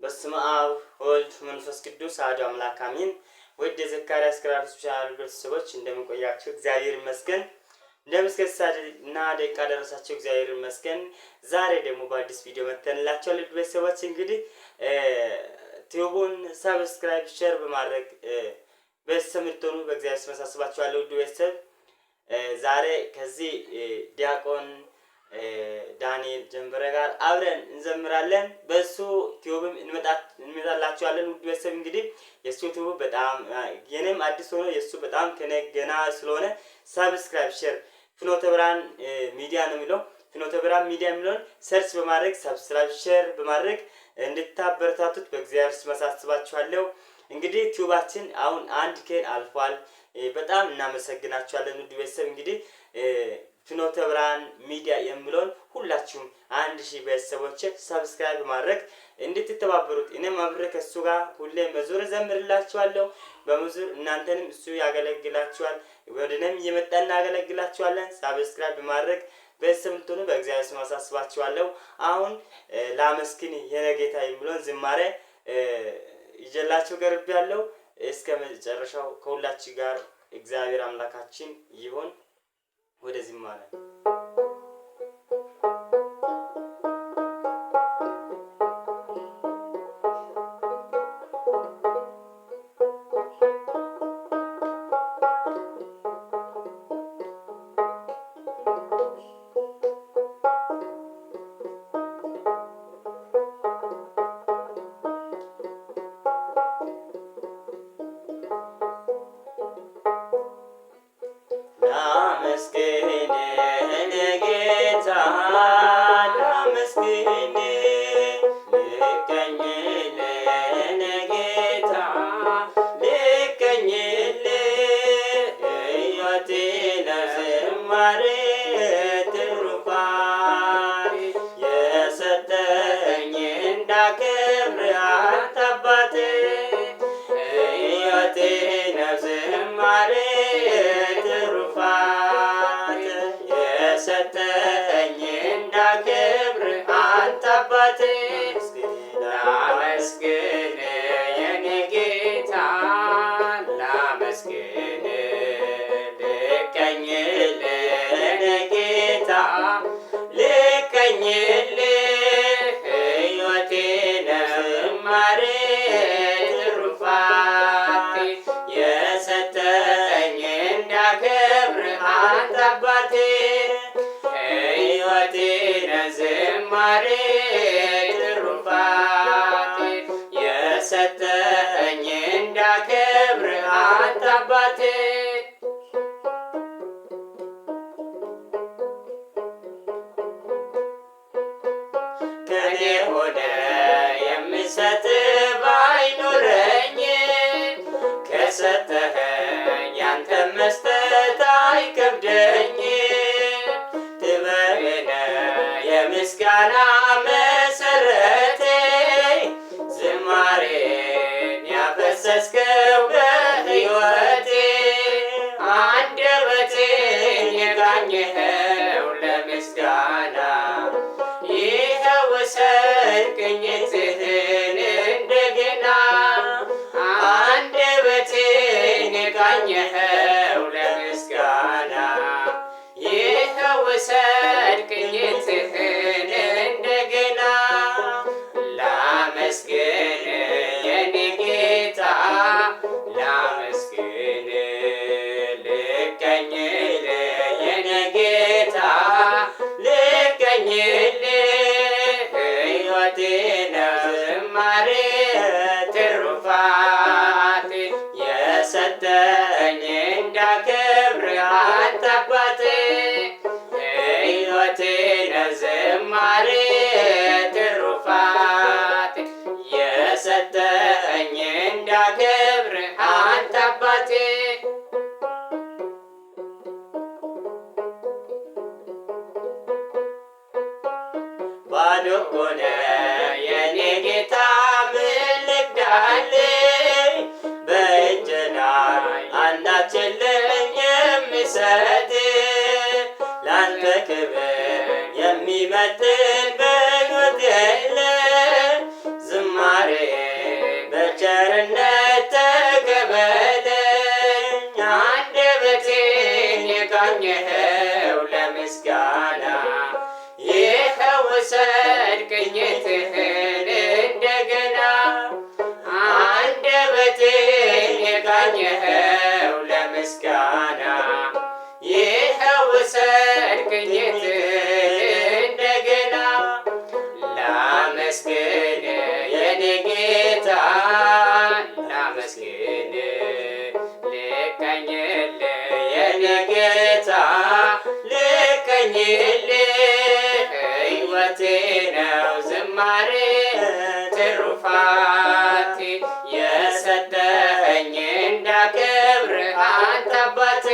በስመ አብ ወልድ መንፈስ ቅዱስ አሐዱ አምላክ አሜን። ወደ ዘካርያስ ክራር ቻናል ቤተሰቦች እንደምን ቆያችሁ? እግዚአብሔር ይመስገን። እንደምስከሳና ደቂቃ ደረሳችሁ። እግዚአብሔር ይመስገን። ዛሬ ደግሞ በአዲስ ቪዲዮ መተንላችኋል። ልጅ ቤተሰቦች እንግዲህ ቲዩቡን ሰብስክራይብ ሼር በማድረግ ቤተሰብ እንድትሆኑ በእግዚአብሔር ስም አሳስባችኋለሁ። ውድ ቤተሰብ ዛሬ ከዚህ ዲያቆን ዳንኤል ጀንበረ ጋር አብረን እንዘምራለን። በሱ ቲዩብም እንመጣላችኋለን። ውድ ቤተሰብ እንግዲህ የሱ ቲዩብ በጣም የኔም አዲስ ሆኖ የሱ በጣም ከኔ ገና ስለሆነ ሰብስክራይብ ሼር ፍኖተ ብርሃን ሚዲያ ነው የሚለው ፍኖተ ብርሃን ሚዲያ የሚለውን ሰርች በማድረግ ሰብስክራይብ ሼር በማድረግ እንድታበረታቱት በእግዚአብሔር ስም አሳስባችኋለሁ። እንግዲህ ቲዩባችን አሁን 1K አልፏል። በጣም እናመሰግናችኋለን። ውድ ቤተሰብ እንግዲህ ፍኖተ ብርሃን ሚዲያ የሚለውን ሁላችሁም 1000 ቤተሰቦች ሰብስክራይብ ማድረግ እንድትተባበሩት እኔም አብሬ ከሱ ጋር ሁሌ መዝሙር ዘምርላችኋለሁ። በመዝሙር እናንተንም እሱ ያገለግላችኋል። ወደነም እየመጣን እናገለግላችኋለን። ሰብስክራይብ ማድረግ ቤተሰብ እንድትሆኑ በእግዚአብሔር ስም አሳስባችኋለሁ። አሁን ላመስግን የኔ ጌታ የሚለውን ዝማሬ ይዤላችሁ ቀርቤያለሁ። እስከ መጨረሻው ከሁላችሁ ጋር እግዚአብሔር አምላካችን ይሁን። ወደ ዝማሬ የምስጋና መሰረቴ ዝማሬን ያፈሰስከው በሕይወቴ አንደበቴን የቃኘኸው ለምስጋና ይኸው ውሰድ ቅኝትህን እንደገና አንደበቴን የቃኘኸው ለምስጋና ይኸው ውሰድ ቅኝትህን እንደገና ላመስግን የኔ ጌታ ላመስግን ልቀኝል የኔ ጌታ ልቀኝል ሕይወቴ ነው ዝማሬ ትሩፋት የሰጠኝ እንዳከብር አንተ አባቴ ሕይወቴ ነው ዝማሬ ትሩፋት የሰጠኝ እንዳከብር አንተ አባቴ ባዶ ሆነ የኔ ጌታ ምን ልግዳልኝ? በእጄ ላይ አንዳች የለኝ የምሰጥ ላንተ ክብር የሚመጥን በሕይወቴ የለም። ዝማሬ በቸርነት ተቀበለኝ። አንደበቴን የቃኘኸው ለምስጋና ይኸው ውሰድ ቅኝትህን እንደገና። አንደበቴን የቃኘኸው ለምስጋና ይኸው ውሰድ ቅኝትህን እንደገና። ላመስግን የኔ ጌታ ላመስግን ልቀኝልህ የኔ ጌታ ልቀኝልህ። ሕይወቴ ነው ዝማሬ ትሩፋቴ የሰጠኸኝ እንዳከብርህ አንተ አባቴ።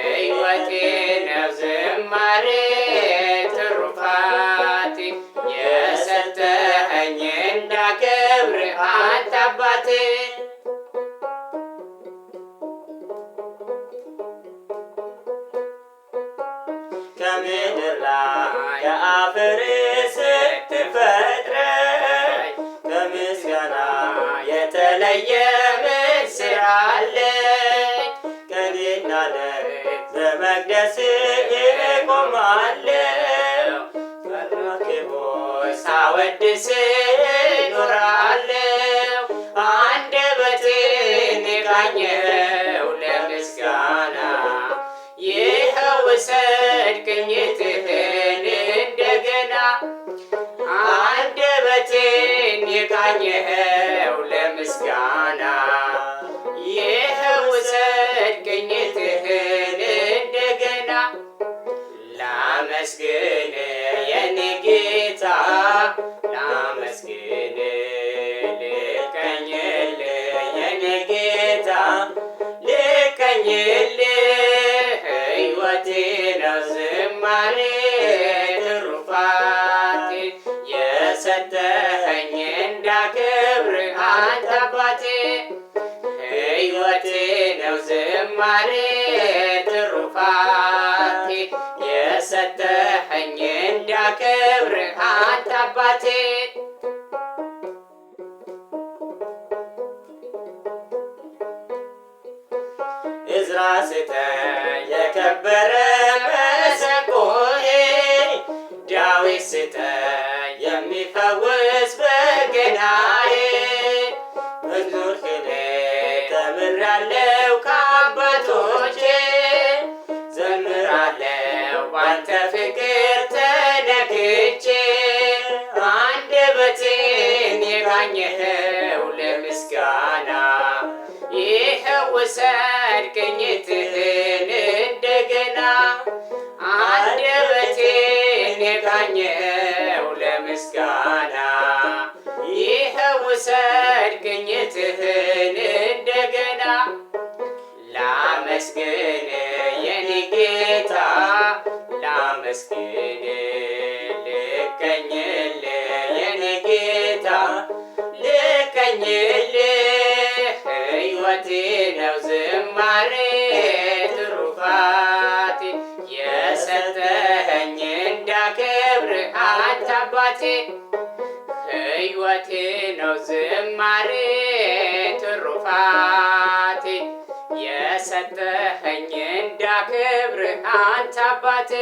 ሕይወቴ ነው ዝማሬ ትሩፋቴ የሰጠኸኝ እንዳከብርህ አንተ አባቴ። ከምድር ላይ ከአፈር ስትፈጥረኝ ከምስጋና የተለየ ምን ስራ አለኝ? ቀንና ሌሊት በመቅደስህ እቆማለሁ። በራክቦች ሳወድስህ እኖራለሁ። አንደበቴን የቃኘኸው ለምስጋና ይኸው ውሰድ ቅኝትህን እንደገና። አንደበቴን የቃኘኸው ለምስጋና ይኸው ውሰድ ቅኝትህን እንደገና። ላመስግን የኔ ጌታ ላመስግን ልቀኝልህ የኔ ጌታ ልቀኝልህ። ሕይወቴ ነው ዝማሬ ትሩፋቴ የሰጠኸኝ እንዳከብርህ አንተ አባቴ። ሕይወቴ ነው ዝማሬ ትሩፋቴ የሰጠኸኝ እንዳከብርህ አንተ አባቴ። ዕዝራ ስጠኝ የከበረ መሰንቆዬ፣ ዳዊት ስጠኝ የሚፈውስ በገናዬ። መዝሙር ቅኔ ተምሬአለሁ ከአባቶቼ፣ ዘምራለሁ ባንተ ፍቅር ተነክቼ። አንደበቴን የቃኘኸው ለምስጋና ይኸው ውሰድ ቅኝትህን እንደገና። አንደበቴን የቃኘኸው ለምስጋና ይኸው ውሰድ ቅኝትህን እንደገና። ላመስግን የኔ ጌታ ላመስግን ልቀኝልህ የኔ ጌታ ልቀኝልህ። ሕይወቴ ነው ዝማሬ ትሩፋቴ የሰጠኸኝ እንዳከብርህ አንተ አባቴ። ሕይወቴ ነው ዝማሬ ትሩፋቴ የሰጠኸኝ እንዳከብርህ አንተ አባቴ።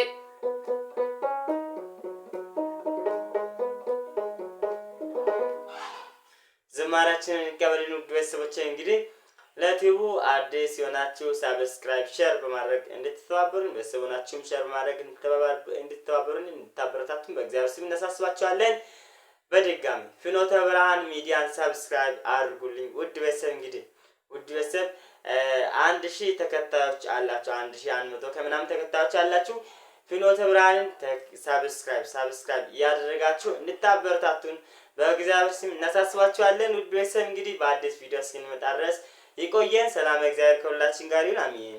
ዝማሬያችንን እንቀበልን። ውድ ቤተሰቦቼ እንግዲህ ለቲዩቡ አዲስ የሆናችሁ ሳብስክራይብ ሼር በማድረግ እንድትተባበሩን ቤተሰቦናችሁም ሼር በማድረግ እንድትተባበሩን እንድታበረታቱን በእግዚአብሔር ስም እናሳስባችኋለን። በድጋሚ ፍኖተ ብርሃን ሚዲያን ሳብስክራይብ አድርጉልኝ። ውድ ቤተሰብ እንግዲህ ውድ ቤተሰብ 1000 ተከታዮች አላችሁ 1100 ከምናምን ተከታዮች አላችሁ። ፍኖተ ብርሃንን ሳብስክራይብ ያደረጋችሁ እንድታበረታቱን በእግዚአብሔር ስም እናሳስባችኋለን። ውድ ቤተሰብ እንግዲህ በአዲስ ቪዲዮ እስክንመጣ ድረስ ይቆየን። ሰላም እግዚአብሔር ከሁላችን ጋር ይሁን። አሜን።